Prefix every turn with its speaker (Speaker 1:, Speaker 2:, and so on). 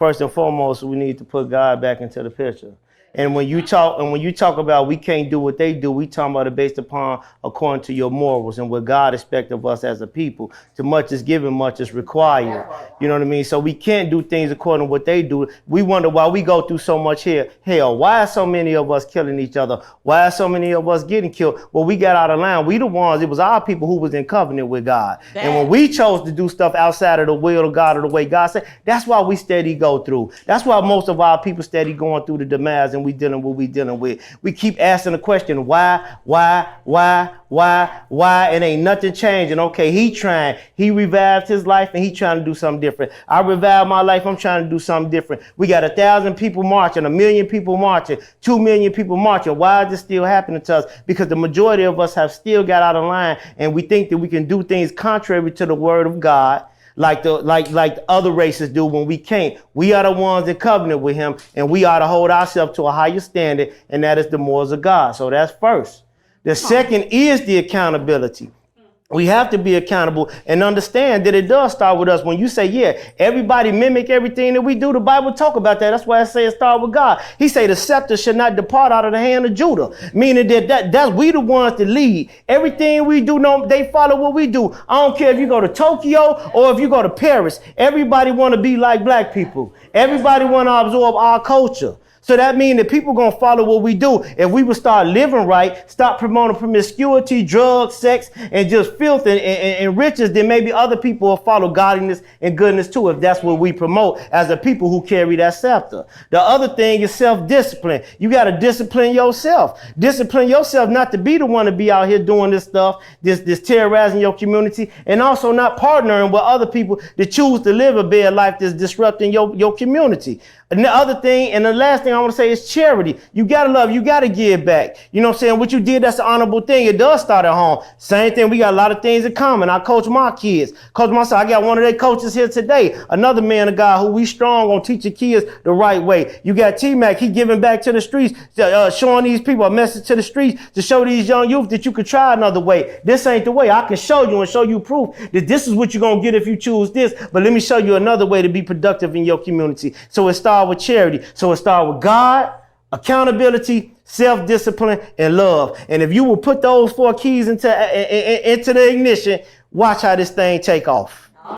Speaker 1: first and foremost, we need to put God back into the picture. And when you talk about we can't do what they do, we talking about it based upon according to your morals and what God expects of us as a people. Too much is given, much is required. You know what I mean? So we can't do things according to what they do. We wonder why we go through so much here. Hell, why are so many of us killing each other? Why are so many of us getting killed? Well, we got out of line. We the ones, it was our people who was in covenant with God. And when we chose to do stuff outside of the will of God or the way God said, that's why we steady go through. That's why most of our people steady going through the demise and we dealing with what we dealing with. We keep asking the question, why, and ain't nothing changing. Okay, he revived his life and he trying to do something different. I revived my life, I'm trying to do something different. We got 1,000 people marching, 1 million people marching, 2 million people marching. Why is this still happening to us? Because the majority of us have still got out of line and we think that we can do things contrary to the word of God. Like the other races do when we can't. We are the ones that covenant with him, and we ought to hold ourselves to a higher standard, and that is the morals of God. So that's first. The second is the accountability. We have to be accountable and understand that it does start with us. When you say, yeah, everybody mimic everything that we do, the Bible talk about that. That's why I say it start with God. He say the scepter should not depart out of the hand of Judah, meaning that's we the ones that lead. Everything we do, they follow what we do. I don't care if you go to Tokyo or if you go to Paris. Everybody want to be like black people. Everybody want to absorb our culture. So that means that people going to follow what we do. If we would start living right, stop promoting promiscuity, drugs, sex, and just filth and riches, then maybe other people will follow godliness and goodness too, if that's what we promote as a people who carry that scepter. The other thing is self-discipline. You got to discipline yourself. Discipline yourself not to be the one to be out here doing this stuff, this terrorizing your community, and also not partnering with other people that choose to live a bad life that's disrupting your community. And the other thing, and the last thing I want to say is charity. You got to love, you got to give back. You know what I'm saying? What you did, that's an honorable thing. It does start at home. Same thing, we got a lot of things in common. I coach my kids. Coach my son, I got one of their coaches here today. Another man of God who we strong on teaching kids the right way. You got T-Mac, he giving back to the streets, showing these people a message to the streets to show these young youth that you could try another way. This ain't the way. I can show you and show you proof that this is what you're going to get if you choose this. But let me show you another way to be productive in your community. So it starts with charity. So it starts with God, accountability, self-discipline, and love. And if you will put those 4 keys into the ignition, watch how this thing take off.